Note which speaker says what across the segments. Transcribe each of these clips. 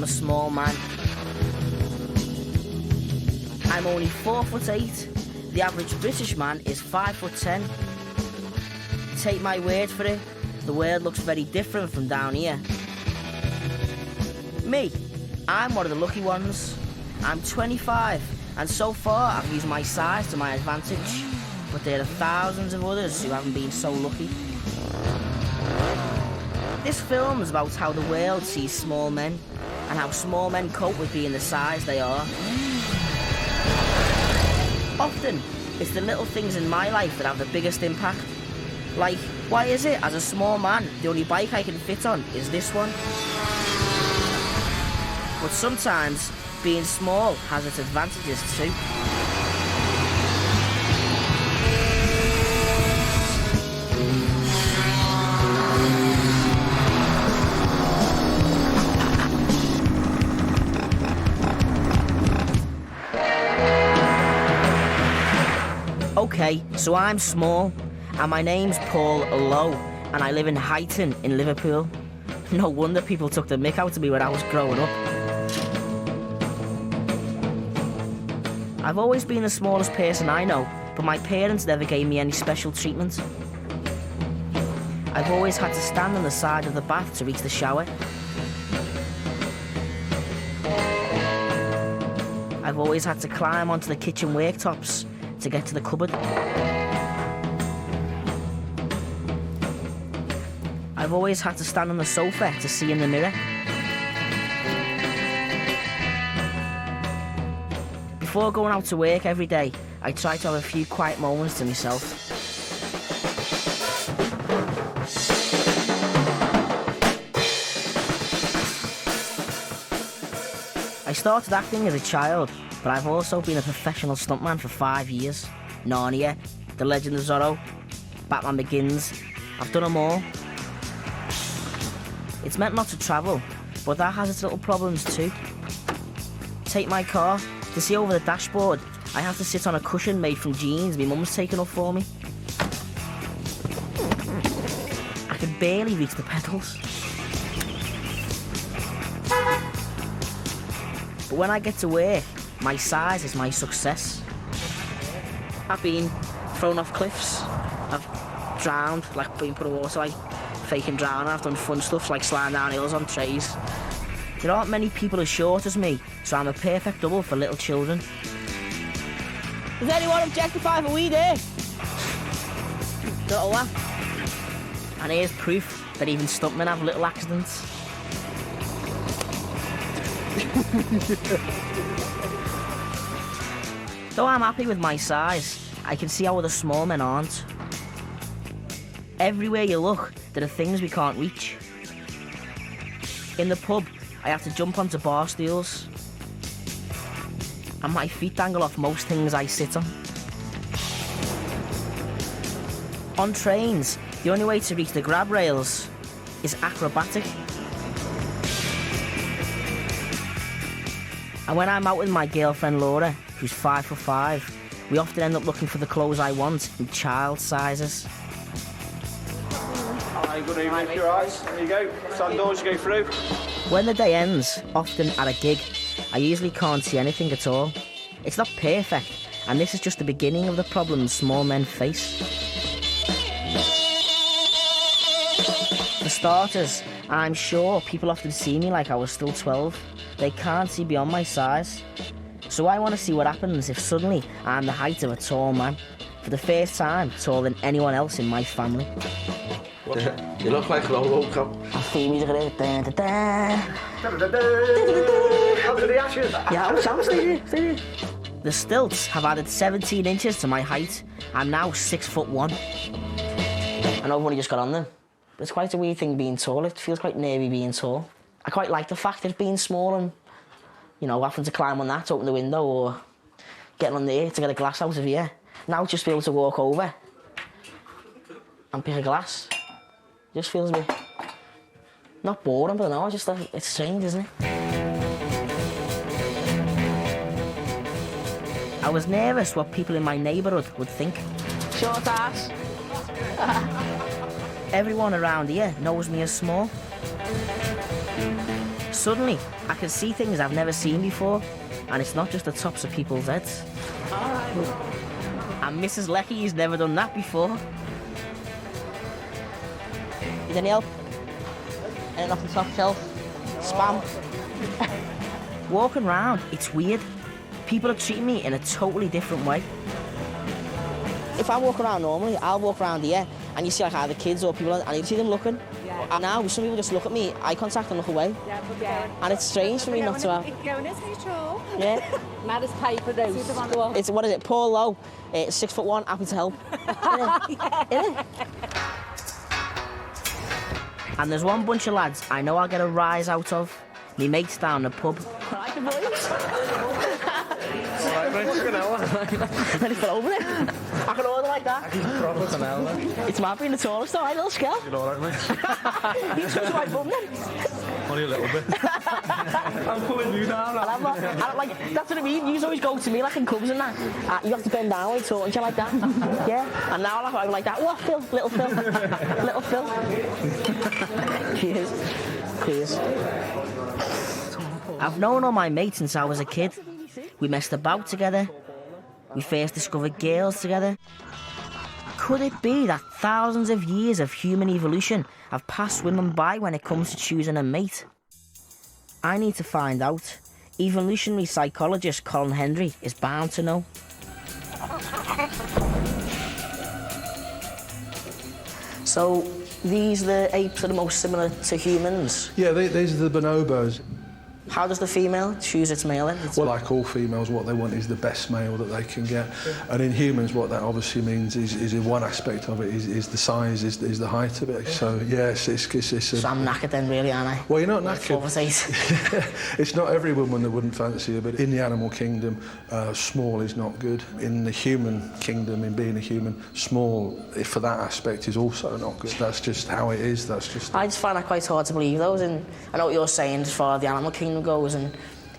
Speaker 1: a small man. I'm only 4'8". The average British man is 5'10". Take my word for it, the world looks very different from down here. Me, I'm one of the lucky ones. I'm 25, and so far I've used my size to my advantage. But there are thousands of others who haven't been so lucky. This film is about how the world sees small men, and how small men cope with being the size they are. Often, it's the little things in my life that have the biggest impact. Like, why is it, as a small man, the only bike I can fit on is this one? But sometimes, being small has its advantages too. Okay, so I'm small, and my name's Paul Lowe, and I live in Huyton in Liverpool. No wonder people took the mick out of me when I was growing up. I've always been the smallest person I know, but my parents never gave me any special treatment. I've always had to stand on the side of the bath to reach the shower. I've always had to climb onto the kitchen worktops to get to the cupboard. I've always had to stand on the sofa to see in the mirror. Before going out to work every day, I try to have a few quiet moments to myself. I started acting as a child, but I've also been a professional stuntman for 5 years. Narnia, The Legend of Zorro, Batman Begins, I've done them all. It's meant not to travel, but that has its little problems too. Take my car. To see over the dashboard, I have to sit on a cushion made from jeans my mum's taken up for me. I can barely reach the pedals. But when I get to work, my size is my success. I've been thrown off cliffs, I've drowned, like being put in water, like faking drowning. I've done fun stuff like sliding down hills on trays. There aren't many people as short as me, so I'm a perfect double for little children. Does anyone objectify for we there? Little one. And here's proof that even stuntmen have little accidents. Though I'm happy with my size, I can see how other small men aren't. Everywhere you look, there are things we can't reach. In the pub, I have to jump onto bar stools, and my feet dangle off most things I sit on. On trains, the only way to reach the grab rails is acrobatic. And when I'm out with my girlfriend Laura, who's 5'5", we often end up looking for the clothes I want in child sizes.
Speaker 2: Hi, good evening, mate. Your eyes. There you go. Stand doors, you go through.
Speaker 1: When the day ends, often at a gig, I usually can't see anything at all. It's not perfect, and this is just the beginning of the problems small men face. For starters, I'm sure people often see me like I was still 12. They can't see beyond my size. So I want to see what happens if suddenly I'm the height of a tall man. For the first time, taller than anyone else in my family.
Speaker 3: You look like Loco.
Speaker 1: I'll see music there.
Speaker 2: How's the reaction?
Speaker 1: Yeah, I'm stay. The stilts have added 17 inches to my height. I'm now 6'1". I know I've only just got on them. But it's quite a weird thing being tall. It feels quite nervy being tall. I quite like the fact of being small and, you know, having to climb on that to open the window or getting on there to get a glass out of here. Now just be able to walk over and pick a glass. Just feels a bit, not boring, but no, just it's strange, isn't it? I was nervous what people in my neighbourhood would think. Short ass. Everyone around here knows me as small. Suddenly, I can see things I've never seen before, and it's not just the tops of people's heads. And Mrs. Lecky's never done that before. Need any help? Anything off the top shelf? Spam? Walking around, it's weird. People are treating me in a totally different way. If I walk around normally, I'll walk around here, and you see like either kids or people, and you see them looking.
Speaker 4: Yeah.
Speaker 1: And now some people just look at me, eye contact, and look away.
Speaker 4: Yeah.
Speaker 1: And it's strange for me not to have.
Speaker 4: Going, isn't he, Joel?
Speaker 1: Yeah.
Speaker 4: Mad as paper, those.
Speaker 1: It's, what is it, Paul Lowe, 6'1", happy to help. Innit? And there's one bunch of lads I know I'll get a rise out of. Me mates down the pub. Right, the boys. Ready for over it? I can order like that. It's mad being the tallest though, little scale.
Speaker 2: You know what I mean?
Speaker 1: He's just my bum then.
Speaker 2: Only a little bit. I'm pulling you down.
Speaker 1: And I'm like, that's what I mean. You always go to me like in cubs and that. You have to bend down when talking to you like that. Yeah. And now I'm like that. What, Phil? Little Phil. Little Phil. Cheers. Cheers. I've known all my mates since I was a kid. We messed about together. We first discovered girls together. Could it be that thousands of years of human evolution have passed women by when it comes to choosing a mate? I need to find out. Evolutionary psychologist Colin Hendry is bound to know. So, the apes are the most similar to humans.
Speaker 5: Yeah, these are the bonobos.
Speaker 1: How does the female choose its male then?
Speaker 5: Well, like all females, what they want is the best male that they can get. And in humans, what that obviously means is in one aspect of it is the size, is the height of it. So, yes, it's
Speaker 1: So I'm knackered then, really, aren't I?
Speaker 5: Well, you're not knackered.
Speaker 1: 4'8".
Speaker 5: It's not every woman that wouldn't fancy you, but in the animal kingdom, small is not good. In the human kingdom, in being a human, small, for that aspect, is also not good. That's just how it is. That's just...
Speaker 1: I just find that quite hard to believe, though. And I know what you're saying as far as the animal kingdom goes,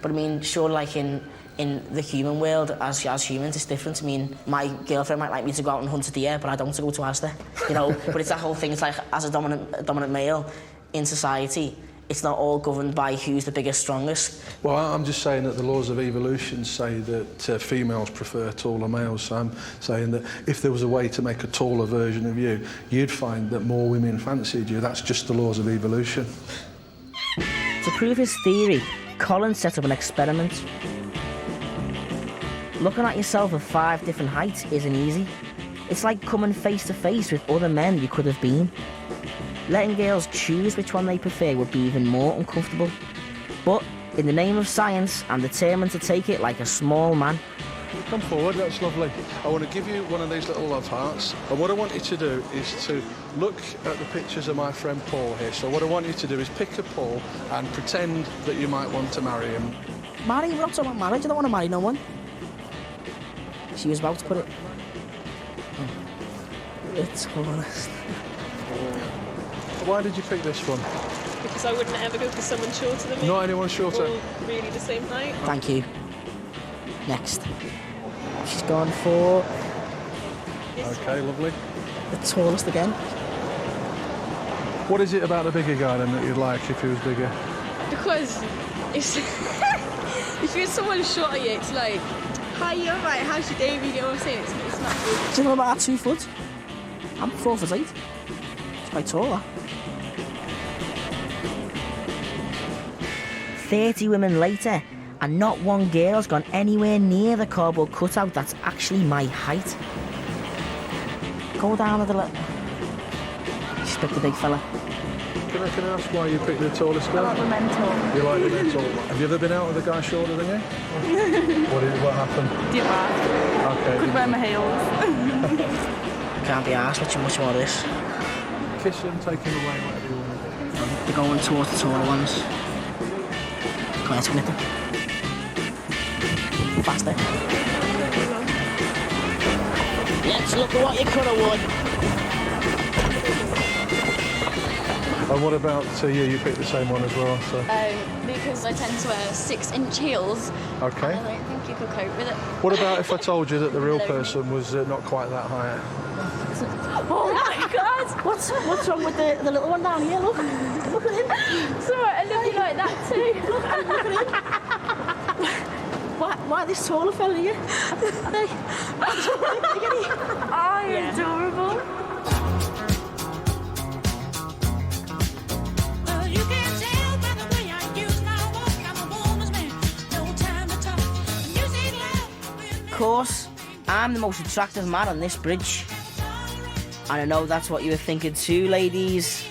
Speaker 1: but I mean, sure, like in the human world, as humans, it's different. I mean, my girlfriend might like me to go out and hunt a deer, but I don't want to go to Asda, you know. But it's that whole thing. It's like, as a dominant male in society, it's not all governed by who's the biggest, strongest.
Speaker 5: Well, I'm just saying that the laws of evolution say that females prefer taller males. So I'm saying that if there was a way to make a taller version of you, you'd find that more women fancied you. That's just the laws of evolution.
Speaker 1: To prove his theory, Colin set up an experiment. Looking at yourself at 5 different heights isn't easy. It's like coming face to face with other men you could have been. Letting girls choose which one they prefer would be even more uncomfortable. But in the name of science, I'm determined to take it like a small man.
Speaker 5: Come forward, that's lovely. I want to give you one of these little love hearts. And what I want you to do is to look at the pictures of my friend Paul here. So what I want you to do is pick a Paul and pretend that you might want to marry him.
Speaker 1: Marry? We're not talking about marriage. I don't want to marry no one. She was about to put it... It's honest.
Speaker 5: Why did you pick this one?
Speaker 6: Because I wouldn't ever go for someone shorter than me.
Speaker 5: Not anyone shorter?
Speaker 6: All really the same height.
Speaker 1: Thank you. Next. She's gone for
Speaker 5: Okay, lovely.
Speaker 1: the tallest again.
Speaker 5: What is it about the bigger guy then that you'd like if he was bigger?
Speaker 6: Because if, if you're someone shorter, it's like, hi, you're right, how's your day? You know what I'm saying? It's not good.
Speaker 1: Do you know about 2 foot? I'm 4'8". It's quite tall, that. 30 women later, and not one girl's gone anywhere near the cardboard cutout that's actually my height. Go down a little. Just pick the big fella.
Speaker 5: Can I ask why you picked the tallest guy?
Speaker 4: I like the men tall.
Speaker 5: You like the men tall? Have you ever been out with a guy shorter than you? What happened?
Speaker 4: Didn't matter.
Speaker 5: Okay.
Speaker 4: Could wear my heels.
Speaker 1: Can't be arsed with too much more of this.
Speaker 5: Kiss him, take him away, whatever you want to do.
Speaker 1: They're going towards the taller ones. Come on, let's commit them. Faster. Let's look at what you could have won.
Speaker 5: And what about you? You picked the same one as well, so...
Speaker 7: Because I tend to wear 6-inch heels.
Speaker 5: Okay.
Speaker 7: And I don't think you could cope with it.
Speaker 5: What about if I told you that the real person was not quite that high?
Speaker 1: Oh my God! What's wrong with the little one down here? Look at him.
Speaker 7: It's alright, I love you like that too.
Speaker 1: Look at him. Why this taller fella here? Hey,
Speaker 7: Oh, you're adorable.
Speaker 8: You can tell by the way I use my walk. I'm a woman's man. No time to talk. Music loud.
Speaker 1: Of course, I'm the most attractive man on this bridge. And I know that's what you were thinking too, ladies.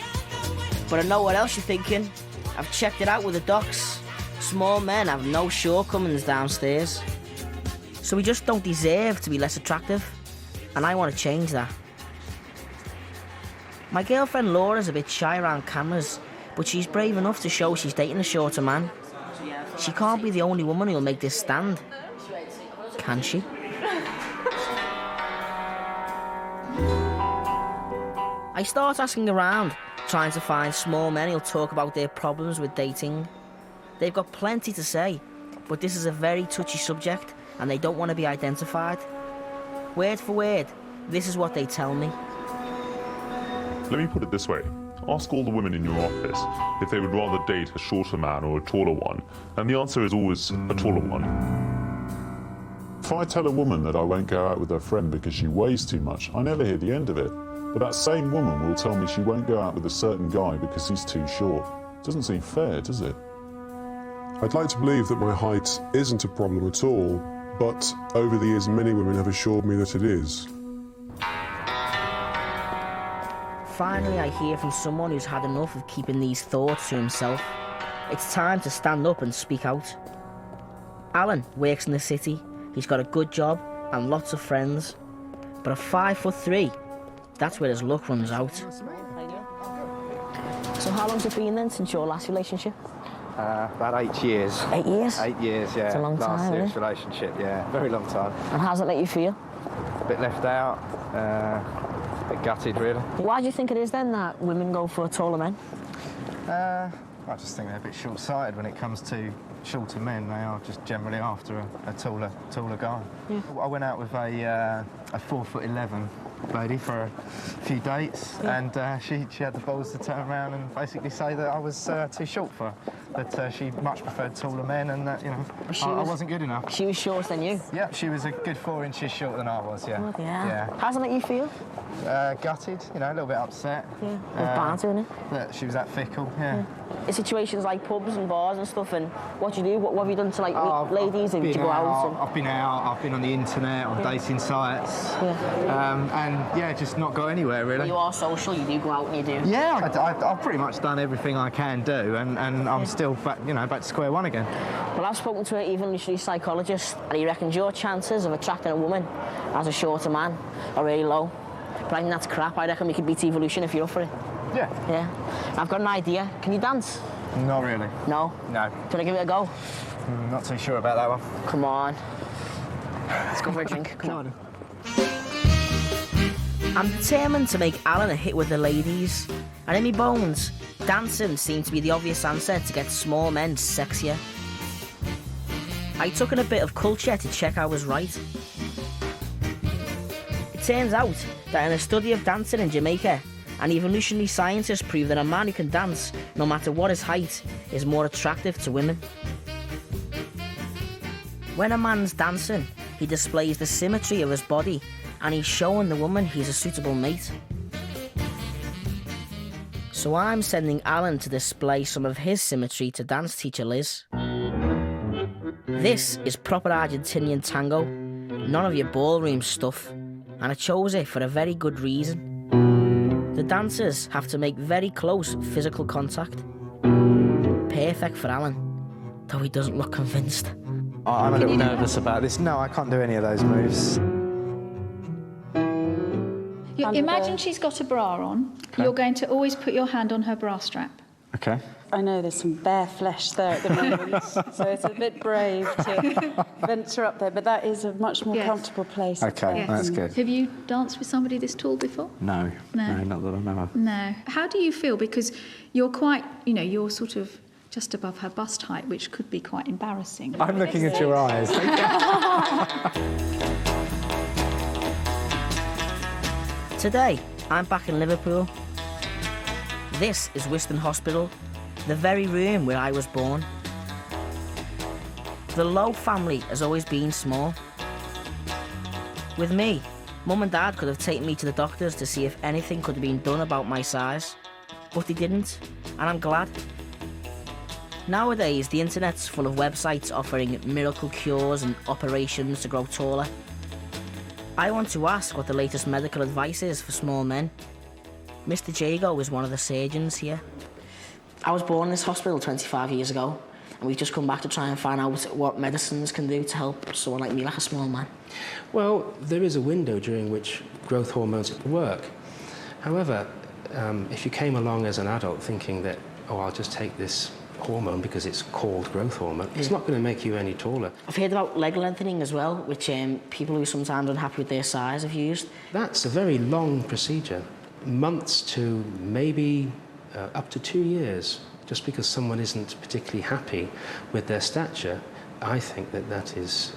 Speaker 1: But I know what else you're thinking. I've checked it out with the docs. Small men have no shortcomings downstairs. So we just don't deserve to be less attractive. And I want to change that. My girlfriend Laura's a bit shy around cameras, but she's brave enough to show she's dating a shorter man. She can't be the only woman who'll make this stand. Can she? I start asking around, trying to find small men who'll talk about their problems with dating. They've got plenty to say, but this is a very touchy subject and they don't want to be identified. Word for word, this is what they tell me.
Speaker 9: Let me put it this way. Ask all the women in your office if they would rather date a shorter man or a taller one, and the answer is always a taller one.
Speaker 10: If I tell a woman that I won't go out with her friend because she weighs too much, I never hear the end of it. But that same woman will tell me she won't go out with a certain guy because he's too short. Doesn't seem fair, does it?
Speaker 11: I'd like to believe that my height isn't a problem at all, but over the years many women have assured me that it is.
Speaker 1: Finally, I hear from someone who's had enough of keeping these thoughts to himself. It's time to stand up and speak out. Alan works in the city. He's got a good job and lots of friends. But at 5'3", that's where his luck runs out. So how long's it been then since your last relationship?
Speaker 2: About 8 years.
Speaker 1: 8 years?
Speaker 2: 8 years, yeah.
Speaker 1: It's a long time,
Speaker 2: Last year's
Speaker 1: isn't it?
Speaker 2: relationship, yeah. Very long time.
Speaker 1: And how's it make you feel?
Speaker 2: A bit left out, a bit gutted, really.
Speaker 1: Why do you think it is then that women go for taller men?
Speaker 2: I just think they're a bit short-sighted when it comes to shorter men. They are just generally after a taller guy.
Speaker 1: Yeah.
Speaker 2: I went out with a 4'11" lady for a few dates, and she had the balls to turn around and basically say that I was too short for her. That she much preferred taller men, and that I wasn't good enough.
Speaker 1: She was shorter than you?
Speaker 2: Yeah, she was a good 4 inches shorter than I was. Yeah.
Speaker 1: Oh, yeah.
Speaker 2: Yeah.
Speaker 1: How's it make you feel?
Speaker 2: Gutted, a little bit upset.
Speaker 1: Yeah. It's bad, isn't it?
Speaker 2: That she was that fickle. Yeah.
Speaker 1: In situations like pubs and bars and stuff, and what do you do? What have you done to like meet ladies and go out?
Speaker 2: I've been out. I've been on the internet, on dating sites, and just not got anywhere really.
Speaker 1: You are social. You do go out and you do.
Speaker 2: Yeah, I've pretty much done everything I can do, and I'm still back, back to square one again.
Speaker 1: Well, I've spoken to an evolutionary psychologist, and he reckons your chances of attracting a woman as a shorter man are really low. But I think that's crap. I reckon we could beat evolution if you're up for it.
Speaker 2: Yeah.
Speaker 1: Yeah. I've got an idea. Can you dance?
Speaker 2: Not really.
Speaker 1: No?
Speaker 2: No.
Speaker 1: Can I give it a go?
Speaker 2: Not too sure about that one.
Speaker 1: Come on. Let's go for a drink. Come on. I'm determined to make Alan a hit with the ladies. And in me bones, dancing seemed to be the obvious answer to get small men sexier. I took in a bit of culture to check I was right. It turns out that in a study of dancing in Jamaica, an evolutionary scientist proved that a man who can dance, no matter what his height, is more attractive to women. When a man's dancing, he displays the symmetry of his body, and he's showing the woman he's a suitable mate. So I'm sending Alan to display some of his symmetry to dance teacher Liz. This is proper Argentinian tango, none of your ballroom stuff, and I chose it for a very good reason. The dancers have to make very close physical contact. Perfect for Alan, though he doesn't look convinced.
Speaker 2: I'm a little nervous about this. No, I can't do any of those moves.
Speaker 12: Imagine she's got a bra on. Okay. You're going to always put your hand on her bra strap.
Speaker 2: Okay.
Speaker 13: I know there's some bare flesh there at the moment, so it's a bit brave to venture up there, but that is a much more comfortable place.
Speaker 2: Okay, that's good.
Speaker 12: Have you danced with somebody this tall before?
Speaker 2: No, not that I know of.
Speaker 12: No. How do you feel? Because you're quite, you're sort of just above her bust height, which could be quite embarrassing.
Speaker 2: I'm looking at your eyes.
Speaker 1: Today, I'm back in Liverpool. This is Wiston Hospital, the very room where I was born. The Lowe family has always been small. With me, Mum and Dad could have taken me to the doctors to see if anything could have been done about my size, but they didn't, and I'm glad. Nowadays, the internet's full of websites offering miracle cures and operations to grow taller. I want to ask what the latest medical advice is for small men. Mr. Jago is one of the surgeons here. I was born in this hospital 25 years ago, and we've just come back to try and find out what medicines can do to help someone like me, like a small man.
Speaker 14: Well, there is a window during which growth hormones work. However, if you came along as an adult thinking that, oh, I'll just take this hormone because it's called growth hormone, it's not going to make you any taller.
Speaker 1: I've heard about leg lengthening as well, which people who are sometimes unhappy with their size have used.
Speaker 14: That's a very long procedure, months to maybe up to 2 years. Just because someone isn't particularly happy with their stature, I think that is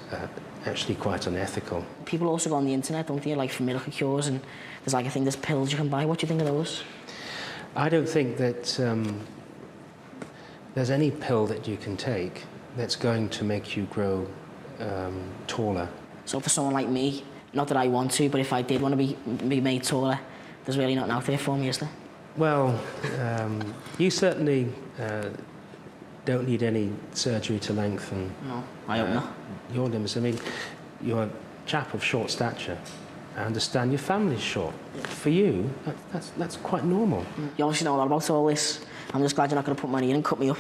Speaker 14: actually quite unethical.
Speaker 1: People also go on the internet, don't they, like for miracle cures, and there's like, I think there's pills you can buy. What do you think of those?
Speaker 14: I don't think that there's any pill that you can take that's going to make you grow taller.
Speaker 1: So for someone like me, not that I want to, but if I did want to be made taller, there's really nothing out there for me, is there?
Speaker 14: Well, you certainly don't need any surgery to lengthen.
Speaker 1: No, I hope not.
Speaker 14: Your limbs. I mean, you're a chap of short stature. I understand your family's short. For you, that's quite normal.
Speaker 1: You obviously know a lot about all this. I'm just glad you're not going to put my knee in and cut me up.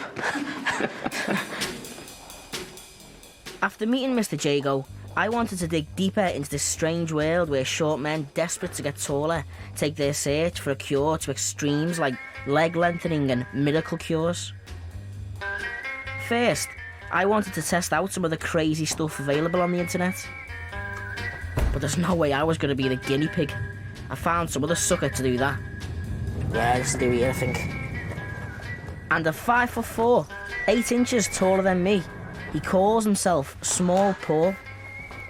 Speaker 1: After meeting Mr. Jago, I wanted to dig deeper into this strange world where short men desperate to get taller take their search for a cure to extremes like leg lengthening and miracle cures. First, I wanted to test out some of the crazy stuff available on the internet. But there's no way I was going to be the guinea pig. I found some other sucker to do that. Yeah, this will do here, I think. And at 5'4", 8 inches taller than me, he calls himself Small Paul.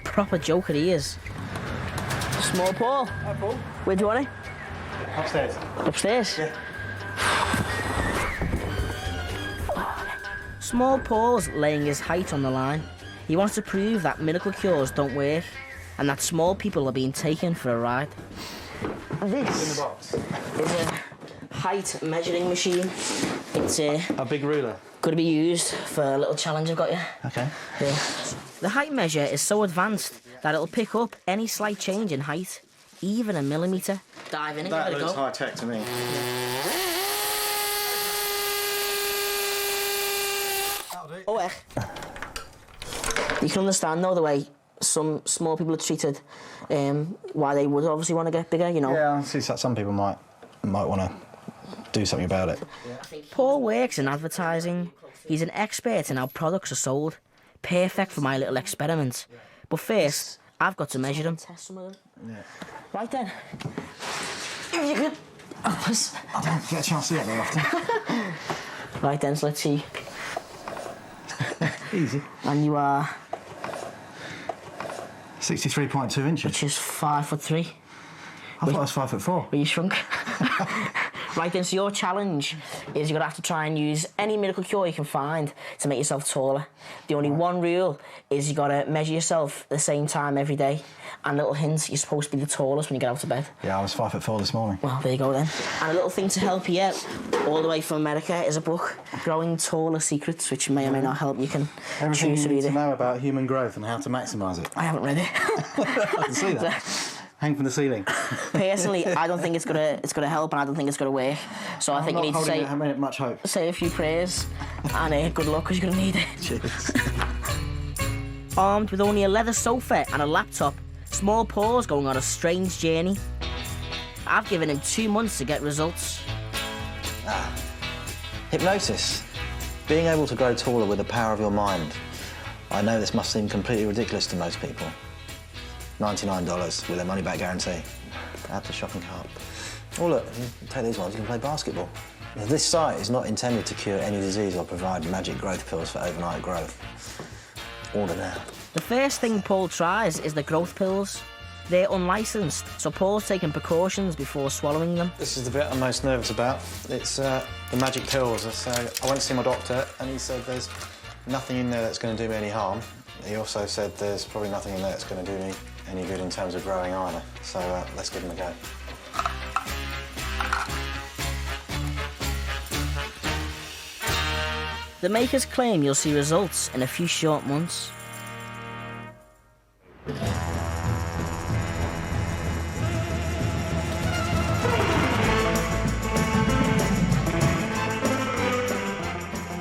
Speaker 1: Proper joker he is. Small Paul.
Speaker 15: Hi, Paul.
Speaker 1: Where do you want it?
Speaker 15: Upstairs.
Speaker 1: Upstairs?
Speaker 15: Yeah.
Speaker 1: Small Paul's laying his height on the line. He wants to prove that miracle cures don't work and that small people are being taken for a ride. This
Speaker 15: in the box
Speaker 1: is a height measuring machine. It's
Speaker 15: a big ruler.
Speaker 1: Going to be used for a little challenge I've got here.
Speaker 15: Okay.
Speaker 1: Yeah. The height measure is so advanced that it'll pick up any slight change in height, even a millimetre. Dive in and
Speaker 15: that
Speaker 1: give it a
Speaker 15: looks
Speaker 1: go.
Speaker 15: high tech to me.
Speaker 1: Oh, heck. You can understand, though, the way some small people are treated, why they would obviously want to get bigger, you know.
Speaker 15: Yeah, I see some people might want to do something about it.
Speaker 1: Paul works in advertising. He's an expert in how products are sold. Perfect for my little experiment. But first, I've got to measure them. Test some of them.
Speaker 15: Yeah.
Speaker 1: Right then. If you could...
Speaker 15: I don't get a chance to do it very often.
Speaker 1: Right then, so let's see.
Speaker 15: Easy.
Speaker 1: And you are...
Speaker 15: 63.2 inches.
Speaker 1: Which is 5'3".
Speaker 15: I thought I was 5'4".
Speaker 1: Well, you shrunk. Right then, so your challenge is you're going to have to try and use any miracle cure you can find to make yourself taller. The only one rule is you got to measure yourself at the same time every day. And little hints, you're supposed to be the tallest when you get out of bed.
Speaker 15: Yeah, I was 5'4" this morning.
Speaker 1: Well, there you go then. And a little thing to help you out, all the way from America, is a book, Growing Taller Secrets, which may or may not help. You can
Speaker 15: Everything
Speaker 1: choose
Speaker 15: you
Speaker 1: to
Speaker 15: need
Speaker 1: read
Speaker 15: to
Speaker 1: it.
Speaker 15: know about human growth and how to maximise it.
Speaker 1: I haven't read it.
Speaker 15: I can see that. Hang from the ceiling.
Speaker 1: Personally, I don't think it's gonna help, and I don't think it's gonna work. So I think you need to say
Speaker 15: much hope.
Speaker 1: Say a few prayers, and good luck, because you're gonna need it.
Speaker 15: Cheers.
Speaker 1: Armed with only a leather sofa and a laptop, Small Paul's going on a strange journey. I've given him 2 months to get results.
Speaker 16: Hypnosis. Being able to grow taller with the power of your mind. I know this must seem completely ridiculous to most people. $99 with a money-back guarantee. Add to shopping cart. Oh look, you take these ones, you can play basketball. This site is not intended to cure any disease or provide magic growth pills for overnight growth. Order now.
Speaker 1: The first thing Paul tries is the growth pills. They're unlicensed, so Paul's taking precautions before swallowing them.
Speaker 16: This is the bit I'm most nervous about. It's the magic pills. So I went to see my doctor and he said there's nothing in there that's going to do me any harm. He also said there's probably nothing in there that's going to do me any good in terms of growing either. So let's give him a go.
Speaker 1: The makers claim you'll see results in a few short months.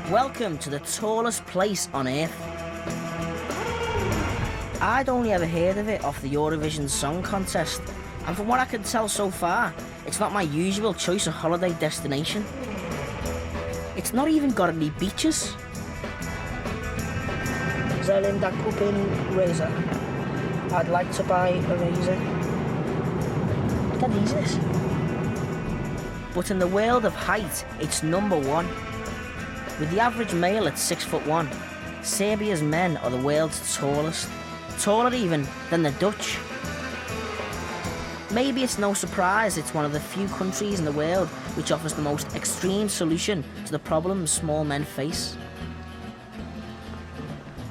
Speaker 1: Welcome to the tallest place on Earth. I'd only ever heard of it off the Eurovision Song Contest, and from what I can tell so far, it's not my usual choice of holiday destination. It's not even got any beaches. Linda Coupin razor. I'd like to buy a razor. What is this? But in the world of height, it's #1. With the average male at 6'1", Serbia's men are the world's tallest. Taller even than the Dutch. Maybe it's no surprise it's one of the few countries in the world which offers the most extreme solution to the problems small men face.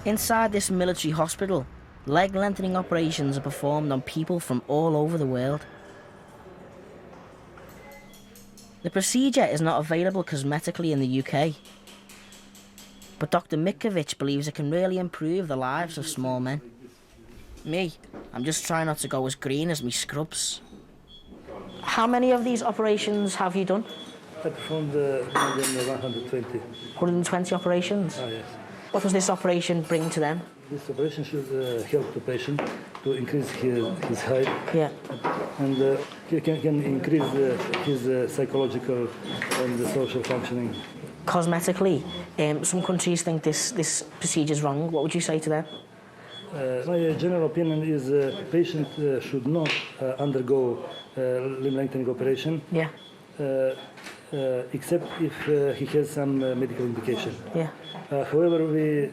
Speaker 1: Inside this military hospital, leg lengthening operations are performed on people from all over the world. The procedure is not available cosmetically in the UK, but Dr. Mikovic believes it can really improve the lives of small men. Me, I'm just trying not to go as green as me scrubs. How many of these operations have you done?
Speaker 17: I performed more than 120.
Speaker 1: 120 operations?
Speaker 17: Ah, yes.
Speaker 1: What does this operation bring to them?
Speaker 17: This operation should help the patient to increase his height.
Speaker 1: Yeah.
Speaker 17: And he can increase his psychological and social functioning.
Speaker 1: Cosmetically, some countries think this procedure is wrong. What would you say to them?
Speaker 17: My general opinion is patient should not undergo limb lengthening operation.
Speaker 1: Yeah.
Speaker 17: Except if he has some medical indication.
Speaker 1: Yeah.
Speaker 17: However, we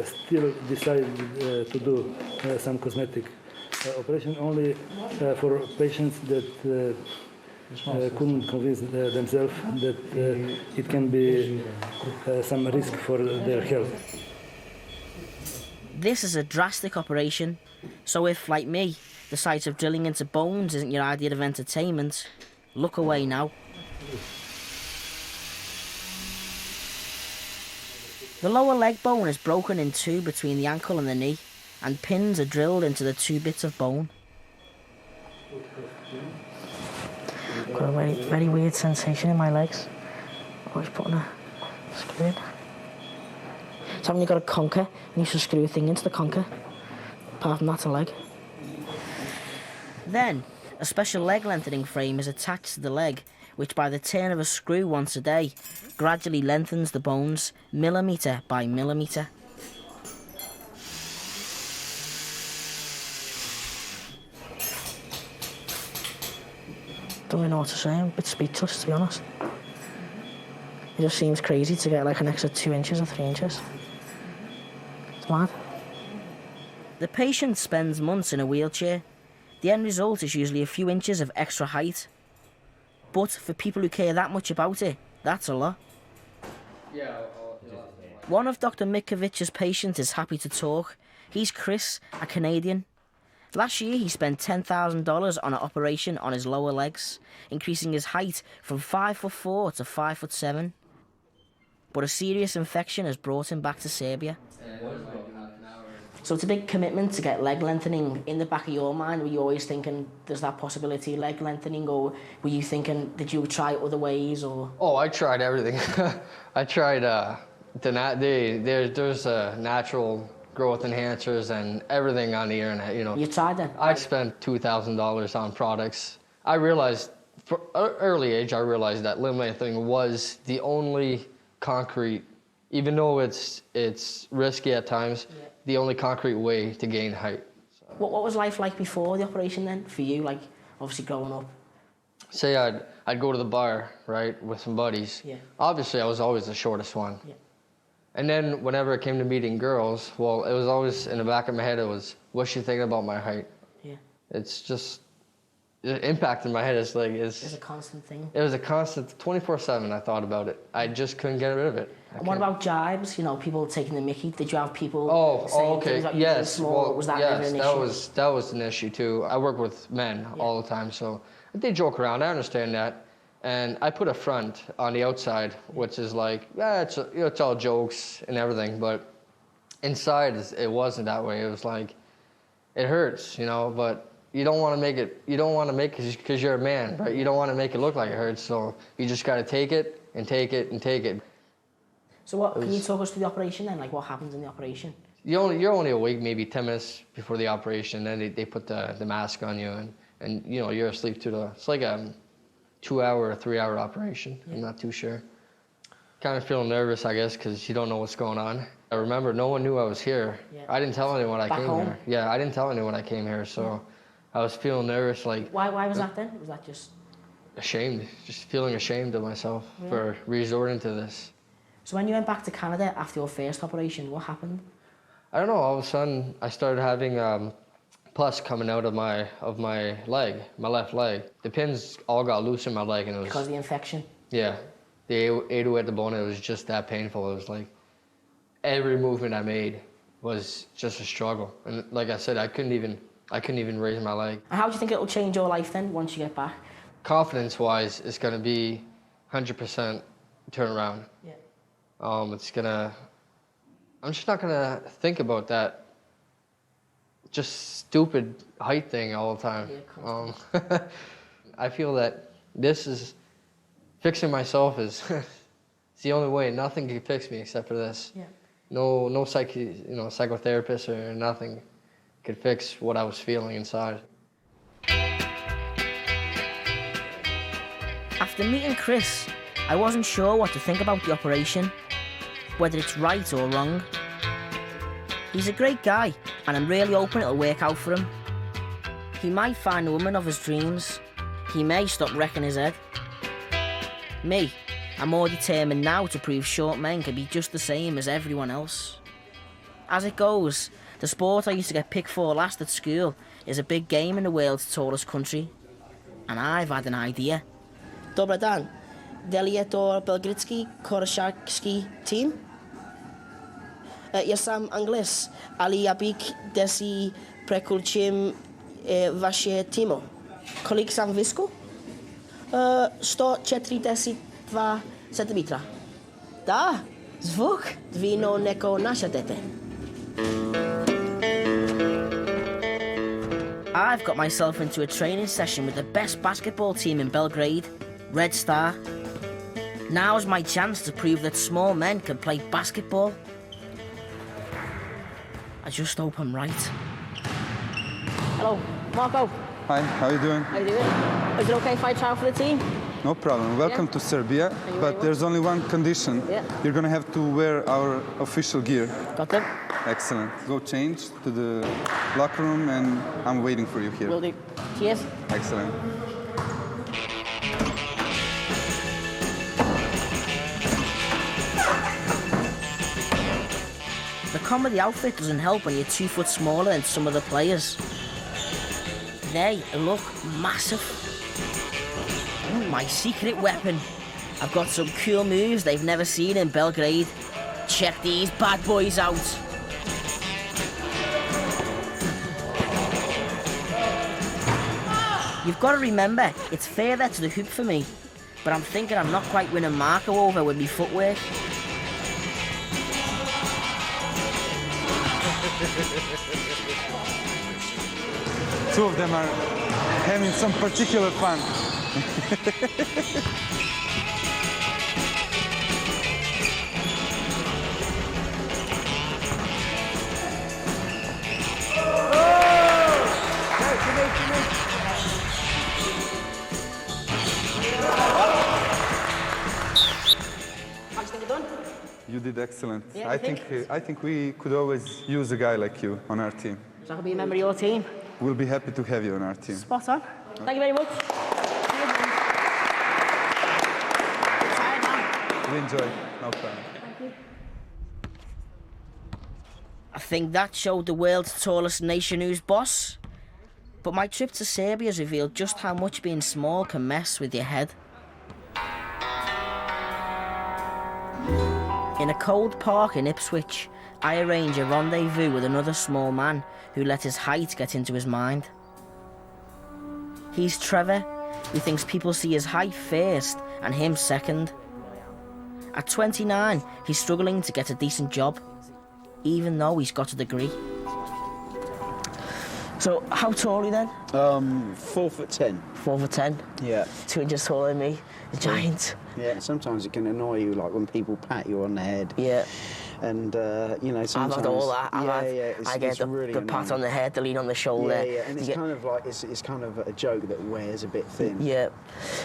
Speaker 17: still decide to do some cosmetic operation only for patients that couldn't convince themselves that it can be some risk for their health.
Speaker 1: This is a drastic operation, so if, like me, the sight of drilling into bones isn't your idea of entertainment, look away now. The lower leg bone is broken in two between the ankle and the knee, and pins are drilled into the two bits of bone. Got a very, very weird sensation in my legs. I was putting a screw in. So when you've got a conker, and you should screw a thing into the conker. Apart from that's a leg. Then, a special leg lengthening frame is attached to the leg, which by the turn of a screw once a day, gradually lengthens the bones millimetre by millimetre. Don't really know what to say, I'm a bit speechless to be honest. It just seems crazy to get like an extra 2 inches or 3 inches. It's mad. The patient spends months in a wheelchair. The end result is usually a few inches of extra height. But for people who care that much about it, that's a lot. One of Dr. Mikovic's patients is happy to talk. He's Chris, a Canadian. Last year he spent $10,000 on an operation on his lower legs, increasing his height from 5'4" to 5'7". But a serious infection has brought him back to Serbia. So it's a big commitment to get leg lengthening. In the back of your mind, were you always thinking, there's that possibility of leg lengthening, or were you thinking, did you try other ways, or?
Speaker 18: Oh, I tried everything. I tried, there's natural growth enhancers and everything on the internet, you know.
Speaker 1: You tried that?
Speaker 18: I spent $2,000 on products. I realized, from an early age, I realized that limb lengthening was the only concrete, even though it's risky at times, the only concrete way to gain height. So.
Speaker 1: What was life like before the operation then, for you, like, obviously growing up?
Speaker 18: Say I'd go to the bar, right, with some buddies.
Speaker 1: Yeah.
Speaker 18: Obviously, I was always the shortest one.
Speaker 1: Yeah.
Speaker 18: And then whenever it came to meeting girls, well, it was always in the back of my head, it was, what's she thinking about my height?
Speaker 1: Yeah.
Speaker 18: it's just the impact in my head is like
Speaker 1: It's a constant thing.
Speaker 18: It was a constant 24/7. I thought about it. I just couldn't get rid of it.
Speaker 1: And what about jibes? You know, people taking the mickey. Did you have people saying
Speaker 18: okay.
Speaker 1: things about you being small? Was that never an issue?
Speaker 18: That was an issue too. I work with men all the time, so they joke around. I understand that, and I put a front on the outside, which is like, it's all jokes and everything, but inside it wasn't that way. It was like, it hurts, you know, but you don't want to make it. You don't want to make it because you're a man, right? You don't want to make it look like it hurts, so you just got to take it and take it and take it.
Speaker 1: So can you talk us through the operation then? Like what happens in the operation?
Speaker 18: You're only awake maybe 10 minutes before the operation, then they put the mask on you, and you know, you're asleep it's like a 2-hour or 3-hour operation. I'm not too sure. Kind of feeling nervous, I guess, because you don't know what's going on. I remember no one knew I was here. I didn't tell anyone I came here. Yeah, I didn't tell anyone I came here, so I was feeling nervous. Like,
Speaker 1: why was that then? Was that just
Speaker 18: ashamed? Just feeling ashamed of myself for resorting to this.
Speaker 1: So when you went back to Canada after your first operation, what happened?
Speaker 18: I don't know. All of a sudden, I started having pus coming out of my leg, my left leg. The pins all got loose in my leg, and it was
Speaker 1: because of the infection.
Speaker 18: Yeah, they ate away at the bone. It was just that painful. It was like every movement I made was just a struggle, and like I said, I couldn't even raise my leg.
Speaker 1: And how do you think it'll change your life then once you get back?
Speaker 18: Confidence-wise, it's gonna be 100% turnaround.
Speaker 1: Yeah.
Speaker 18: I'm just not gonna think about that just stupid height thing all the time. Yeah, I feel that this is fixing myself is it's the only way. Nothing can fix me except for this.
Speaker 1: Yeah.
Speaker 18: No psychotherapist or nothing could fix what I was feeling inside.
Speaker 1: After meeting Chris, I wasn't sure what to think about the operation, whether it's right or wrong. He's a great guy, and I'm really hoping it'll work out for him. He might find the woman of his dreams. He may stop wrecking his head. Me, I'm more determined now to prove short men can be just the same as everyone else. As it goes, the sport I used to get picked for last at school is a big game in the world's tallest country. And I've had an idea. Dobry dan. Delegator belgricki korsarski team. Ja sam Angles, ale ja bych desi prekulčím vaše týmu. Kolik sam visku? 142 centimetra. Da, zvuk dvino neko našadete. I've got myself into a training session with the best basketball team in Belgrade, Red Star. Now's my chance to prove that small men can play basketball. I just hope I'm right. Hello, Marco.
Speaker 19: Hi, how are you doing?
Speaker 1: How you doing? Is it okay if I try out for the team?
Speaker 19: No problem. Welcome to Serbia, but there's only one condition.
Speaker 1: Yeah.
Speaker 19: You're going to have to wear our official gear.
Speaker 1: Got them?
Speaker 19: Excellent. Go change to the locker room, and I'm waiting for you here.
Speaker 1: Will do. Cheers.
Speaker 19: Excellent.
Speaker 1: The comedy outfit doesn't help when you're 2 foot smaller than some of the players. They look massive. My secret weapon. I've got some cool moves they've never seen in Belgrade. Check these bad boys out. You've got to remember, it's further to the hoop for me, but I'm thinking I'm not quite winning Marco over with me footwork.
Speaker 19: Two of them are having some particular fun. You did excellent.
Speaker 1: Yeah,
Speaker 19: I think we could always use a guy like you on our team.
Speaker 1: So I can be a member of your team?
Speaker 19: We'll be happy to have you on our team.
Speaker 1: Spot on. Thank you very much.
Speaker 19: We enjoy. No problem.
Speaker 1: Thank you. I think that showed the world's tallest nation who's boss. But my trip to Serbia has revealed just how much being small can mess with your head. In a cold park in Ipswich, I arrange a rendezvous with another small man who let his height get into his mind. He's Trevor, who thinks people see his height first and him second. At 29, he's struggling to get a decent job, even though he's got a degree. So, how tall are you then?
Speaker 20: 4'10".
Speaker 1: 4'10"?
Speaker 20: Yeah.
Speaker 1: 2 inches taller than me. A giant.
Speaker 20: Yeah, sometimes it can annoy you, like when people pat you on the head.
Speaker 1: Yeah.
Speaker 20: And, you know, sometimes...
Speaker 1: I've had all that. I get the
Speaker 20: really
Speaker 1: pat on the head, the lean on the shoulder.
Speaker 20: Yeah, yeah, and it's kind of like, it's kind of a joke that wears a bit thin.
Speaker 1: Yeah.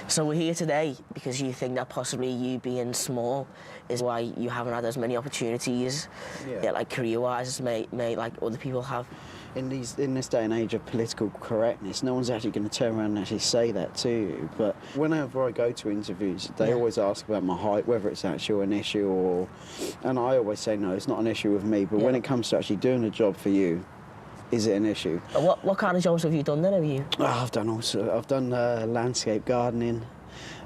Speaker 1: So we're here today because you think that possibly you being small is why you haven't had as many opportunities, like career-wise, as may like other people have.
Speaker 20: In this day and age of political correctness, no one's actually going to turn around and actually say that to you. But whenever I go to interviews, they always ask about my height, whether it's actually an issue or... And I always say, no, it's not an issue with me. But when it comes to actually doing a job for you, is it an issue?
Speaker 1: What kind of jobs have you done then, have you?
Speaker 20: Oh, I've done landscape gardening.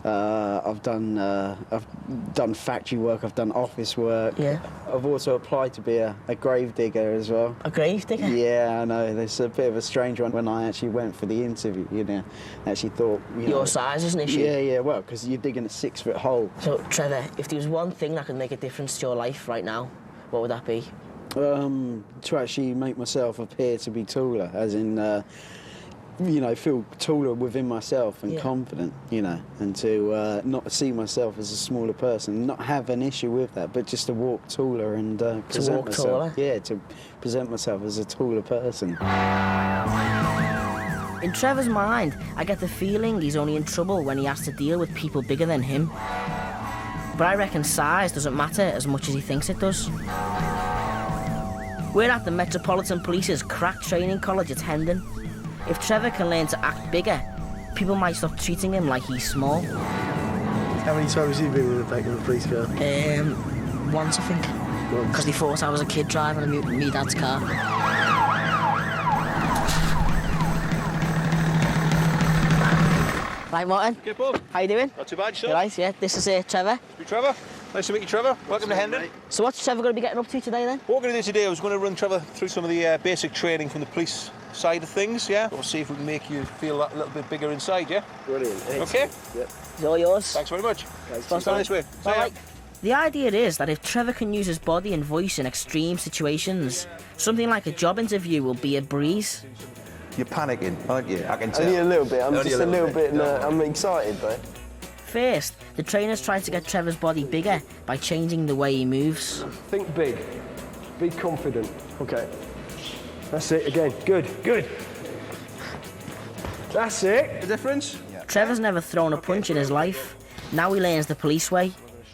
Speaker 20: I've done factory work. I've done office work.
Speaker 1: Yeah.
Speaker 20: I've also applied to be a grave digger as well.
Speaker 1: A grave digger?
Speaker 20: Yeah, I know. There's a bit of a strange one when I actually went for the interview. You know, I actually thought
Speaker 1: your size is an issue.
Speaker 20: Yeah. Well, because you're digging a 6-foot hole.
Speaker 1: So Trevor, if there was one thing that could make a difference to your life right now, what would that be?
Speaker 20: To actually make myself appear to be taller, as in. You know, feel taller within myself and confident, you know, and to not see myself as a smaller person, not have an issue with that, but just to walk taller and present myself.
Speaker 1: Taller?
Speaker 20: Yeah, to present myself as a taller person.
Speaker 1: In Trevor's mind, I get the feeling he's only in trouble when he has to deal with people bigger than him. But I reckon size doesn't matter as much as he thinks it does. We're at the Metropolitan Police's crack training college at Hendon. If Trevor can learn to act bigger, people might stop treating him like he's small.
Speaker 21: How many times have you been in the back of a police car?
Speaker 1: Once, I think. Because they thought I was a kid driving me dad's car. Right, Martin.
Speaker 22: Okay, Paul.
Speaker 1: How you doing?
Speaker 22: Not too bad, yourself?
Speaker 1: You right, yeah. This is Trevor.
Speaker 22: Trevor. Nice to meet you, Trevor. Welcome to Hendon.
Speaker 1: So what's Trevor going to be getting up to today, then?
Speaker 22: What we're going to do today, I was going to run Trevor through some of the basic training from the police side of things, yeah? We'll see if we can make you feel that a little bit bigger inside, yeah?
Speaker 21: Brilliant.
Speaker 22: Okay?
Speaker 21: Yep.
Speaker 1: It's all yours.
Speaker 22: Thanks very much.
Speaker 1: Thanks.
Speaker 22: Go this way.
Speaker 1: All right. The idea is that if Trevor can use his body and voice in extreme situations, something like a job interview will be a breeze.
Speaker 22: You're panicking, aren't you? I can tell.
Speaker 21: Only a little bit. I'm just a little bit I'm excited, though.
Speaker 1: First, the trainers try to get Trevor's body bigger by changing the way he moves.
Speaker 21: Think big. Be confident. Okay. That's it again. Good. That's it.
Speaker 22: The difference?
Speaker 1: Yeah. Trevor's never thrown a punch in his life. Now he learns the police way,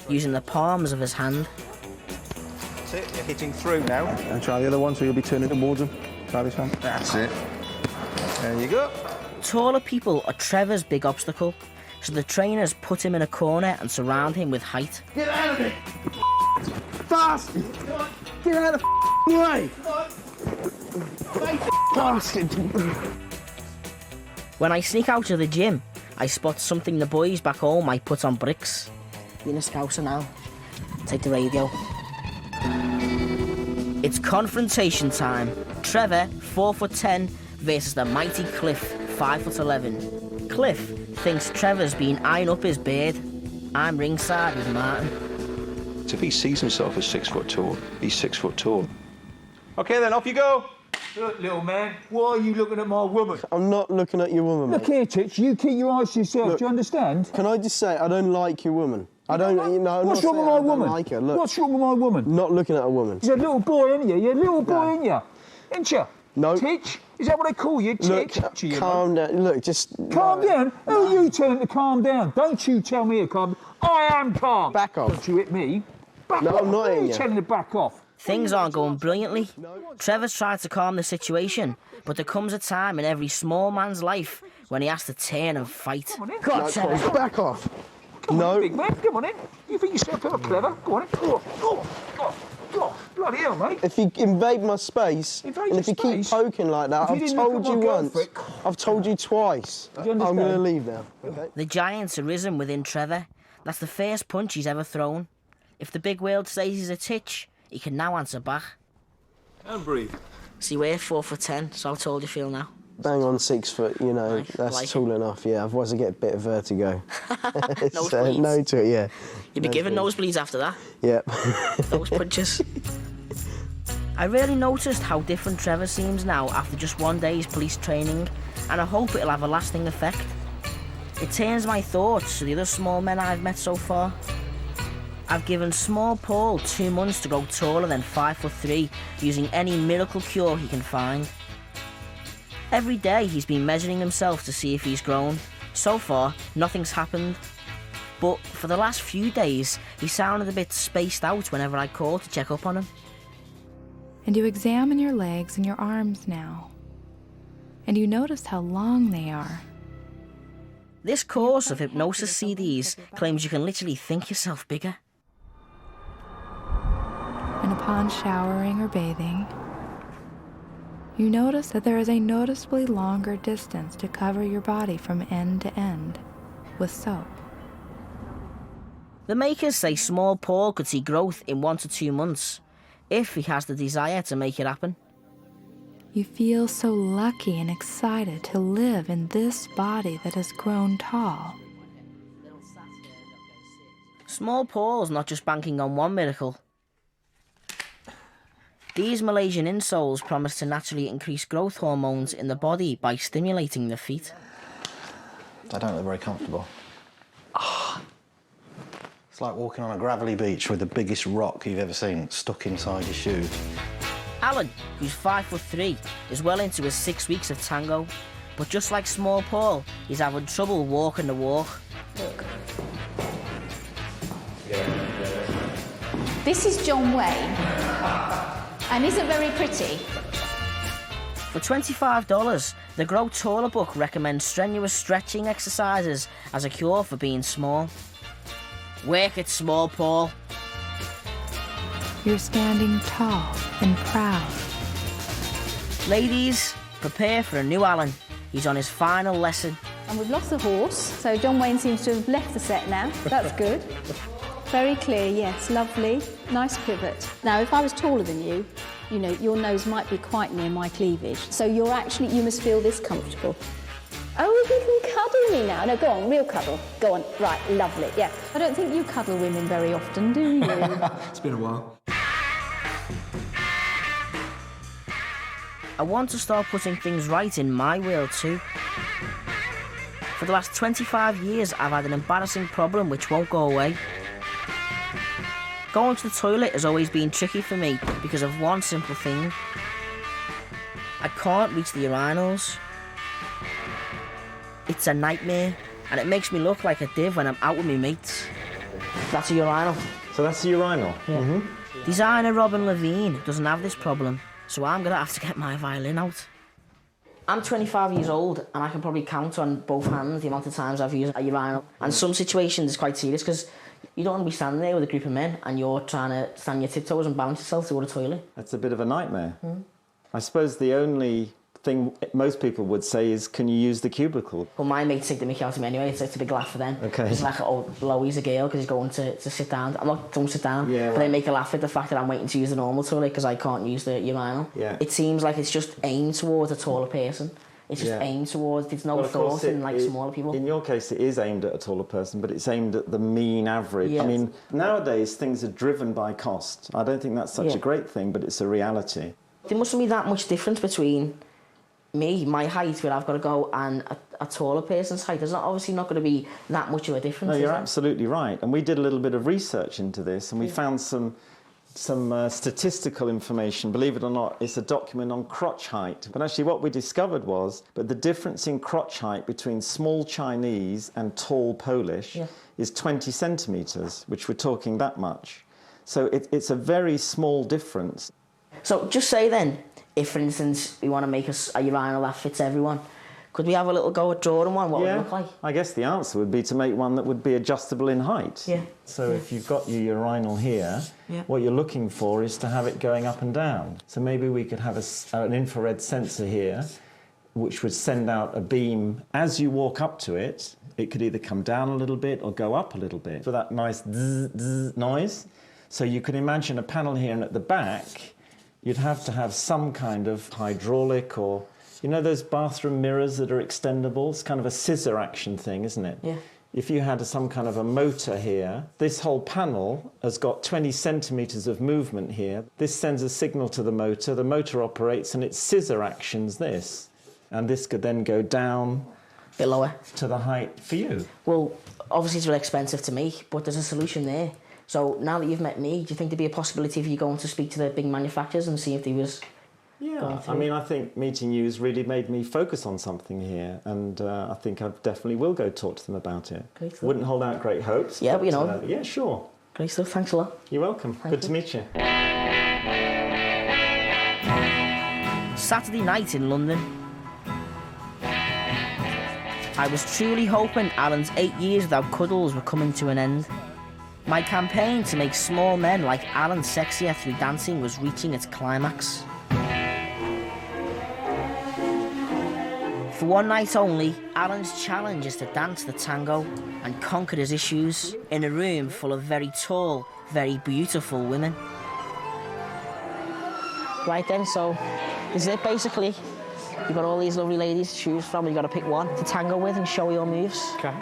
Speaker 1: using the palms of his hand.
Speaker 22: That's it. You're hitting through now.
Speaker 2: And try the other one, so you'll be turning towards him. Try this one.
Speaker 22: That's it. There you go.
Speaker 1: Taller people are Trevor's big obstacle, so the trainers put him in a corner and surround him with height.
Speaker 21: Get out of it! Fast! Get out of the way! Bastard!
Speaker 1: When I sneak out of the gym, I spot something the boys back home might put on bricks. You're in a scouser now. Take the radio. It's confrontation time. Trevor, 4'10", versus the mighty Cliff, 5'11". Cliff thinks Trevor's been eyeing up his beard. I'm ringside with Martin.
Speaker 22: If he sees himself as 6 foot tall, he's 6 foot tall. Okay, then off you go.
Speaker 23: Look, little man, why are you looking at my woman?
Speaker 21: I'm not looking at your woman, mate.
Speaker 23: Look here, Titch, you keep your eyes to yourself,
Speaker 21: Look,
Speaker 23: do you understand?
Speaker 21: Can I just say, I don't like your woman. I don't, you know, I'm
Speaker 23: What's
Speaker 21: not
Speaker 23: wrong with
Speaker 21: saying
Speaker 23: my
Speaker 21: I don't
Speaker 23: woman?
Speaker 21: like her. Look,
Speaker 23: What's wrong with my woman?
Speaker 21: Not looking at a woman.
Speaker 23: You're a little boy, ain't you? You're a little boy, ain't you? Ain't you?
Speaker 21: No.
Speaker 23: Titch? Is that what they call you? Titch?
Speaker 21: Look, calm down. Look, just...
Speaker 23: Calm down? Who are you telling to calm down? Don't you tell me to calm. I am calm.
Speaker 21: Back off.
Speaker 23: Don't you hit me. Back
Speaker 21: no,
Speaker 23: off.
Speaker 21: I'm not
Speaker 23: Who are
Speaker 21: hitting
Speaker 23: you
Speaker 21: you.
Speaker 23: telling to back off?
Speaker 1: Things aren't going brilliantly. Trevor's tried to calm the situation, but there comes a time in every small man's life when he has to turn and fight.
Speaker 23: Come on in.
Speaker 1: God, Trevor.
Speaker 21: Back off.
Speaker 23: Come
Speaker 21: No.
Speaker 23: on in, big man. Come on in. You think you're so clever? Go on in. Go on. Bloody hell, mate.
Speaker 21: If you invade my space, and if you keep poking like that, I've told you once, I've told you twice. I'm going to leave now. Okay?
Speaker 1: The giant's arisen within Trevor. That's the first punch he's ever thrown. If the big world says he's a titch, he can now answer back.
Speaker 22: And breathe.
Speaker 1: So you weigh 4'10", so how tall do you feel now?
Speaker 21: Bang on 6 foot, you know, that's tall enough, yeah. Otherwise I get a bit of vertigo.
Speaker 1: Nosebleeds.
Speaker 21: No to it, yeah.
Speaker 1: You'd be given nosebleeds after that.
Speaker 21: Yep.
Speaker 1: Those punches. I really noticed how different Trevor seems now after just one day's police training, and I hope it'll have a lasting effect. It turns my thoughts to the other small men I've met so far. I've given small Paul 2 months to grow taller than 5'3", using any miracle cure he can find. Every day he's been measuring himself to see if he's grown. So far, nothing's happened. But for the last few days, he sounded a bit spaced out whenever I called to check up on him.
Speaker 3: And you examine your legs and your arms now. And you notice how long they are.
Speaker 1: This course of hypnosis CDs claims you can literally think yourself bigger.
Speaker 3: And upon showering or bathing, you notice that there is a noticeably longer distance to cover your body from end to end with soap.
Speaker 1: The makers say small Paul could see growth in 1 to 2 months, if he has the desire to make it happen.
Speaker 3: You feel so lucky and excited to live in this body that has grown tall.
Speaker 1: Small Paul's not just banking on one miracle. These Malaysian insoles promise to naturally increase growth hormones in the body by stimulating the feet.
Speaker 16: They don't look very comfortable. It's like walking on a gravelly beach with the biggest rock you've ever seen stuck inside your shoe.
Speaker 1: Alan, who's 5'3", is well into his 6 weeks of tango, but just like small Paul, he's having trouble walking the walk.
Speaker 4: Look. This is John Wayne, and isn't very pretty.
Speaker 1: For $25, the Grow Taller book recommends strenuous stretching exercises as a cure for being small. Work it, small Paul.
Speaker 3: You're standing tall and proud.
Speaker 1: Ladies, prepare for a new Alan. He's on his final lesson.
Speaker 4: And we've lost the horse, so John Wayne seems to have left the set now. That's good. Very clear, yes, lovely. Nice pivot. Now, if I was taller than you, you know, your nose might be quite near my cleavage. So you must feel this comfortable. Oh, you can cuddle me now. No, go on, real cuddle. Go on, right, lovely, yeah. I don't think you cuddle women very often, do you?
Speaker 6: It's been a while.
Speaker 1: I want to start putting things right in my world too. For the last 25 years, I've had an embarrassing problem which won't go away. Going to the toilet has always been tricky for me because of one simple thing. I can't reach the urinals. It's a nightmare, and it makes me look like a div when I'm out with my mates. That's a urinal.
Speaker 24: So that's the urinal?
Speaker 1: Yeah. Mm-hmm. Designer Robin Levine doesn't have this problem, so I'm going to have to get my violin out. I'm 25 years old, and I can probably count on both hands the amount of times I've used a urinal. And some situations it's quite serious, because you don't want to be standing there with a group of men and you're trying to stand on your tiptoes and balance yourself to go to the toilet.
Speaker 24: That's a bit of a nightmare. I suppose the only thing most people would say is, can you use the cubicle?
Speaker 1: Well, my mates take the mickey out of me anyway. It's a big laugh for them.
Speaker 24: Okay.
Speaker 1: It's like, oh, Lowe's a girl because he's going to sit down. I'm not, don't sit down. Yeah, but they make a laugh at the fact that I'm waiting to use the normal toilet because I can't use the urinal. Yeah. It seems like it's just aimed towards a taller person. It's just aimed towards, there's no thought in like smaller people.
Speaker 24: In your case, it is aimed at a taller person, but it's aimed at the mean average. Yes. I mean, nowadays things are driven by cost. I don't think that's such a great thing, but it's a reality.
Speaker 1: There mustn't be that much difference between me, my height, where I've got to go, and a taller person's height. There's obviously not going to be that much of a difference.
Speaker 24: No, you're absolutely right. And we did a little bit of research into this, and we found some statistical information. Believe it or not, it's a document on crotch height. But actually what we discovered was that the difference in crotch height between small Chinese and tall Polish is 20 centimetres, which we're talking that much. So it's a very small difference.
Speaker 1: So just say then, if for instance we want to make a urinal that fits everyone, Could we have a little go at drawing one? What would it look like?
Speaker 24: I guess the answer would be to make one that would be adjustable in height.
Speaker 1: Yeah.
Speaker 24: So if you've got your urinal here, what you're looking for is to have it going up and down. So maybe we could have an infrared sensor here, which would send out a beam. As you walk up to it, it could either come down a little bit or go up a little bit for that nice zzz, zzz noise. So you can imagine a panel here, and at the back, you'd have to have some kind of hydraulic or, you know those bathroom mirrors that are extendable? It's kind of a scissor action thing, isn't it?
Speaker 1: Yeah.
Speaker 24: If you had some kind of a motor here, this whole panel has got 20 centimetres of movement here. This sends a signal to the motor operates, and it scissor actions this. And this could then go down
Speaker 1: a bit lower
Speaker 24: to the height for you.
Speaker 1: Well, obviously it's really expensive to make, but there's a solution there. So now that you've met me, do you think there'd be a possibility of you going to speak to the big manufacturers and see if they was...
Speaker 24: Yeah, I mean, I think meeting you has really made me focus on something here, and I think I definitely will go talk to them about it.
Speaker 1: Great stuff.
Speaker 24: Wouldn't hold out great hopes.
Speaker 1: Yeah, but you know.
Speaker 24: Yeah, sure.
Speaker 1: Great stuff, thanks a lot.
Speaker 24: You're welcome. Good to meet you.
Speaker 1: Saturday night in London. I was truly hoping Alan's 8 years without cuddles were coming to an end. My campaign to make small men like Alan sexier through dancing was reaching its climax. For one night only, Alan's challenge is to dance the tango and conquer his issues in a room full of very tall, very beautiful women. Right then, so this is it basically. You've got all these lovely ladies to choose from, you've got to pick one to tango with and show your moves.
Speaker 2: Okay.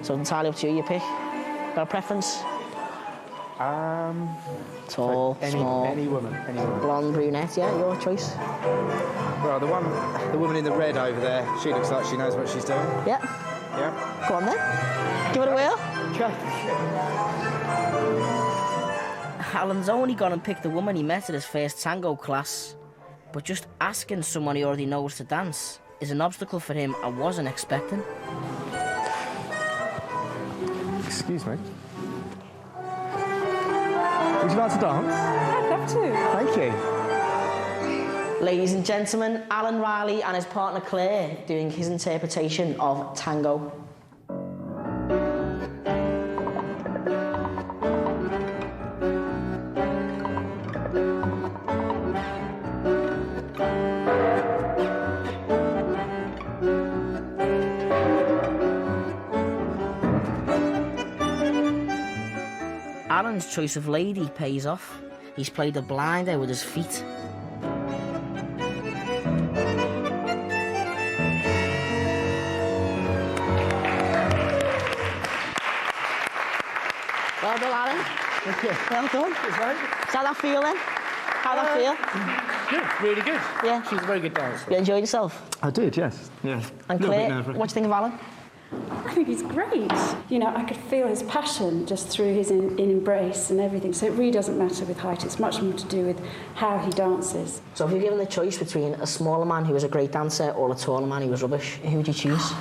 Speaker 1: So it's entirely up to you, you pick. Got a preference? Tall, small,
Speaker 2: any woman.
Speaker 1: blonde, brunette, yeah, your choice.
Speaker 2: Well, the woman in the red over there, she looks like she knows what she's doing.
Speaker 1: Yeah.
Speaker 2: Yeah.
Speaker 1: Go on then. Give it a whirl.
Speaker 2: Okay.
Speaker 1: Alan's only gone and picked the woman he met at his first tango class, but just asking someone he already knows to dance is an obstacle for him I wasn't expecting.
Speaker 2: Excuse me. Would you like to dance?
Speaker 4: I'd love to.
Speaker 2: Thank you.
Speaker 1: Ladies and gentlemen, Alan Riley and his partner Claire doing his interpretation of tango. Alan's choice of lady pays off. He's played the blinder with his feet. Well done, Alan.
Speaker 2: Thank you.
Speaker 1: Well done.
Speaker 2: Is that
Speaker 1: that feel then? How'd that feel?
Speaker 2: Good, really good.
Speaker 1: Yeah.
Speaker 2: She's a very good dancer.
Speaker 1: You enjoyed yourself?
Speaker 2: I did, yes. Yeah.
Speaker 1: And Claire, what do you think of Alan?
Speaker 13: I think he's great. You know, I could feel his passion just through his embrace and everything. So it really doesn't matter with height. It's much more to do with how he dances.
Speaker 1: So if you're given the choice between a smaller man who was a great dancer or a taller man who was rubbish, who would you choose?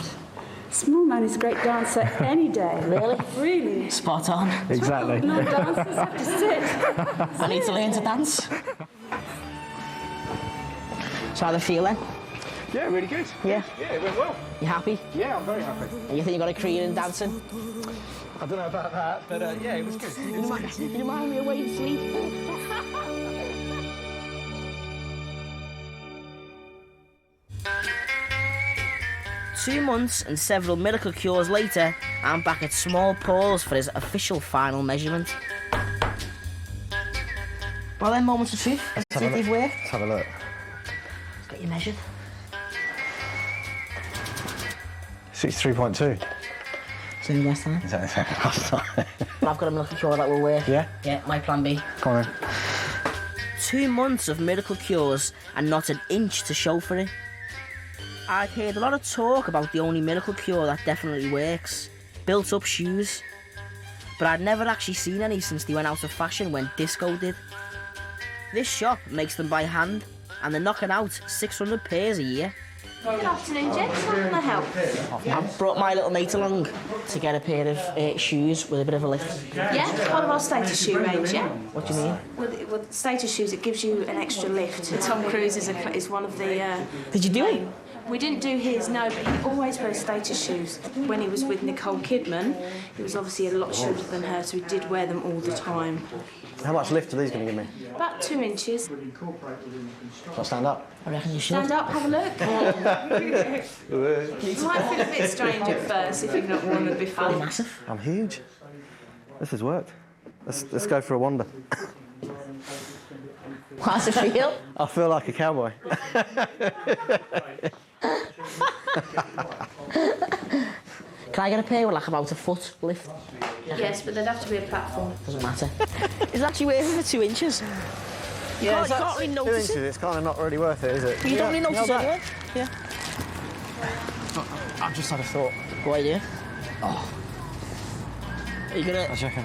Speaker 13: Small man is a great dancer any day.
Speaker 1: Really?
Speaker 13: Really.
Speaker 1: Spot on.
Speaker 2: Exactly.
Speaker 13: Non-dancers have to sit.
Speaker 1: I need to learn to dance. So how do you feel then?
Speaker 2: Yeah, really good.
Speaker 1: Yeah?
Speaker 2: Yeah, it went well.
Speaker 1: You happy?
Speaker 2: Yeah, I'm very happy.
Speaker 1: And you think you got a career in dancing?
Speaker 2: I don't know about that, but yeah, it was good.
Speaker 1: You remind me of Wayne Sleep. 2 months and several miracle cures later, I'm back at Small Paul's for his official final measurement. Well then, moments of truth. Let's see if they've worked.
Speaker 2: Let's have a look.
Speaker 1: Let's get you measured.
Speaker 2: 63.2.
Speaker 1: Same last time.
Speaker 2: Is that the same last time?
Speaker 1: But I've got a miracle cure that will work.
Speaker 2: Yeah?
Speaker 1: Yeah, my plan B.
Speaker 2: Go on then.
Speaker 1: 2 months of miracle cures and not an inch to show for it. I'd heard a lot of talk about the only miracle cure that definitely works, built-up shoes. But I'd never actually seen any since they went out of fashion when disco did. This shop makes them by hand, and they're knocking out 600 pairs a year.
Speaker 5: Good afternoon, gents. How can I help?
Speaker 1: I brought my little mate along to get a pair of shoes with a bit of a lift.
Speaker 5: Yeah, it's part of our status shoe range, yeah?
Speaker 1: What do you mean?
Speaker 5: With status shoes, it gives you an extra lift. Tom Cruise is one of the...
Speaker 1: Did you do it?
Speaker 5: We didn't do his, no, but he always wears status shoes. When he was with Nicole Kidman, he was obviously a lot shorter than her, so he did wear them all the time.
Speaker 16: How much lift are these going to give me?
Speaker 5: About 2 inches.
Speaker 16: Shall I stand up?
Speaker 1: I reckon you should.
Speaker 5: Stand up, have a look. It might feel a bit strange at first if you've not worn them before.
Speaker 1: They're massive.
Speaker 16: I'm huge. This has worked. Let's go for a wander.
Speaker 1: How's it feel?
Speaker 16: I feel like a cowboy.
Speaker 1: Can I get a pair with like about a foot lift?
Speaker 5: Yes, but there'd have to be a platform.
Speaker 1: Doesn't matter. It's actually worth it for 2 inches.
Speaker 16: Yeah,
Speaker 1: you can't really notice it.
Speaker 16: It's kind of not really worth it, is it?
Speaker 1: But you don't really notice it anyway. Yeah.
Speaker 16: I've just had a thought.
Speaker 1: What idea? Oh. Are you gonna...
Speaker 16: I reckon.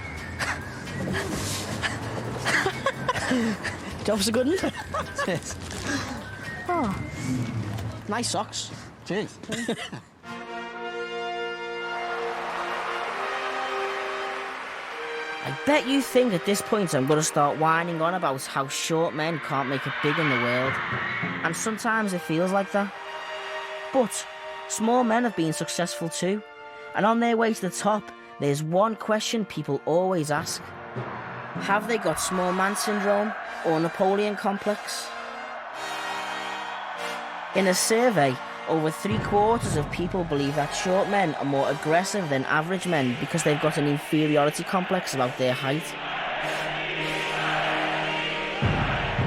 Speaker 1: Job's a good one.
Speaker 16: Cheers.
Speaker 1: Oh. Nice socks.
Speaker 16: Cheers.
Speaker 1: I bet you think at this point I'm going to start whining on about how short men can't make it big in the world. And sometimes it feels like that. But small men have been successful too. And on their way to the top, there's one question people always ask. Have they got small man syndrome or Napoleon complex? In a survey, over 3/4 of people believe that short men are more aggressive than average men because they've got an inferiority complex about their height.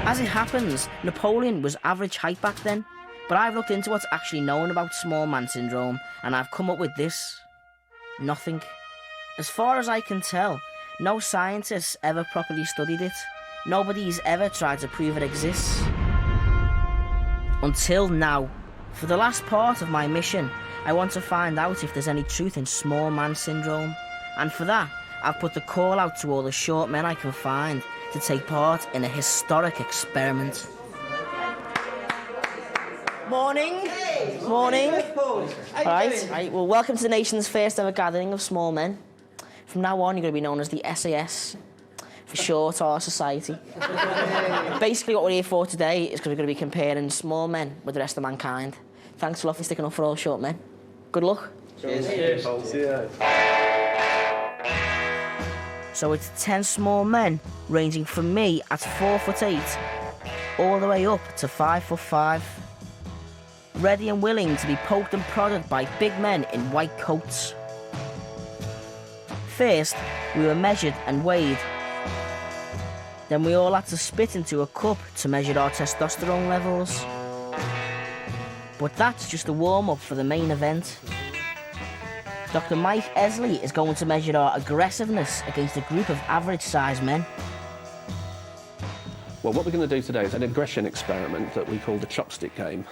Speaker 1: As it happens, Napoleon was average height back then, but I've looked into what's actually known about small man syndrome, and I've come up with this. Nothing. As far as I can tell, no scientists ever properly studied it. Nobody's ever tried to prove it exists. Until now. For the last part of my mission, I want to find out if there's any truth in small man syndrome. And for that, I've put the call out to all the short men I can find to take part in a historic experiment. Morning.
Speaker 6: Hey.
Speaker 1: Morning.
Speaker 6: Right.
Speaker 1: Right. Well, welcome to the nation's first ever gathering of small men. From now on, you're going to be known as the SAS, for short our society. Basically, what we're here for today is because we're going to be comparing small men with the rest of mankind. Thanks a lot for sticking up for all short men. Good luck.
Speaker 6: Cheers.
Speaker 1: So it's 10 small men, ranging from me at 4'8", all the way up to 5'5". Ready and willing to be poked and prodded by big men in white coats. First, we were measured and weighed. Then we all had to spit into a cup to measure our testosterone levels. But that's just a warm-up for the main event. Dr. Mike Esley is going to measure our aggressiveness against a group of average-sized men.
Speaker 7: Well, what we're going to do today is an aggression experiment that we call the chopstick game.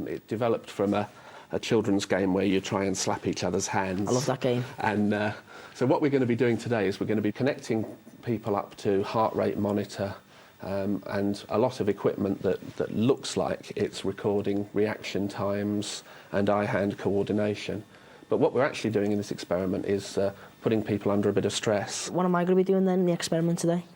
Speaker 7: It developed from a children's game where you try and slap each other's hands.
Speaker 1: I love that game.
Speaker 7: And so what we're going to be doing today is we're going to be connecting people up to heart rate monitor and a lot of equipment that looks like it's recording reaction times and eye-hand coordination. But what we're actually doing in this experiment is putting people under a bit of stress.
Speaker 1: What am I going to be doing then in the experiment today?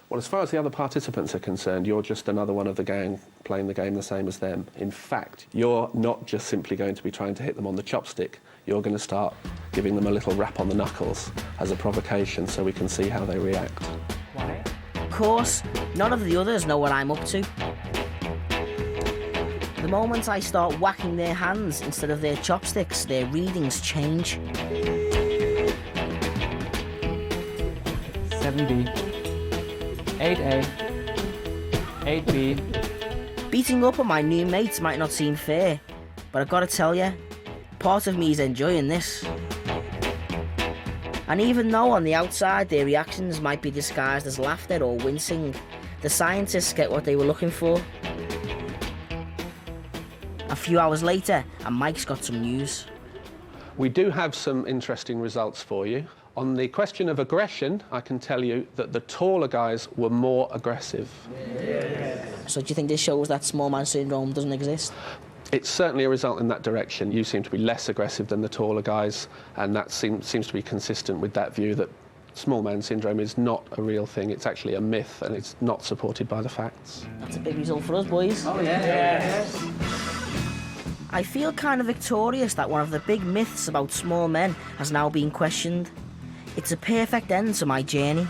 Speaker 7: Well, as far as the other participants are concerned, you're just another one of the gang playing the game the same as them. In fact, you're not just simply going to be trying to hit them on the chopstick. You're going to start giving them a little rap on the knuckles as a provocation so we can see how they react.
Speaker 1: Why? Of course, none of the others know what I'm up to. The moment I start whacking their hands instead of their chopsticks, their readings change.
Speaker 8: 7B. 8A, 8B.
Speaker 1: Beating up on my new mates might not seem fair, but I've got to tell you, part of me is enjoying this. And even though on the outside their reactions might be disguised as laughter or wincing, the scientists get what they were looking for. A few hours later, and Mike's got some news.
Speaker 7: We do have some interesting results for you. On the question of aggression, I can tell you that the taller guys were more aggressive.
Speaker 1: So do you think this shows that small man syndrome doesn't exist?
Speaker 7: It's certainly a result in that direction. You seem to be less aggressive than the taller guys, and that seems to be consistent with that view that small man syndrome is not a real thing. It's actually a myth, and it's not supported by the facts.
Speaker 1: That's a big result for us, boys.
Speaker 8: Oh, yeah. Yes.
Speaker 1: I feel kind of victorious that one of the big myths about small men has now been questioned. It's a perfect end to my journey.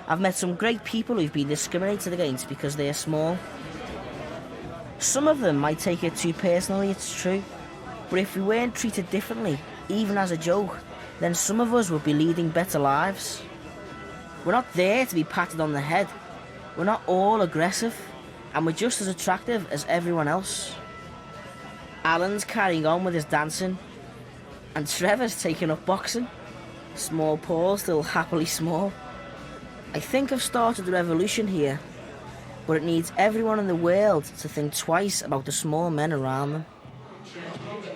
Speaker 1: I've met some great people who've been discriminated against because they're small. Some of them might take it too personally, it's true. But if we weren't treated differently, even as a joke, then some of us would be leading better lives. We're not there to be patted on the head. We're not all aggressive, and we're just as attractive as everyone else. Alan's carrying on with his dancing, and Trevor's taking up boxing. Small Paul's still happily small. I think I've started a revolution here, but it needs everyone in the world to think twice about the small men around them.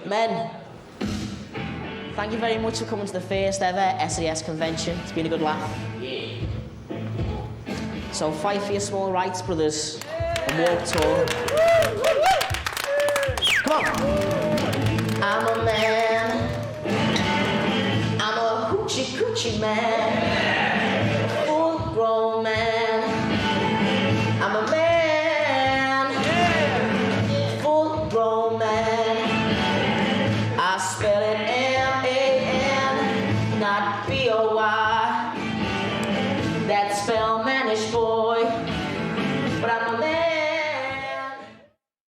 Speaker 1: Men, thank you very much for coming to the first ever SAS convention. It's been a good laugh. So fight for your small rights, brothers, and walk tall. Come on. I'm a man. I'm a hoochie coochie man. Full grown man. I'm a man. Full grown man. I spell it M-A-N, not B-O-Y. That spell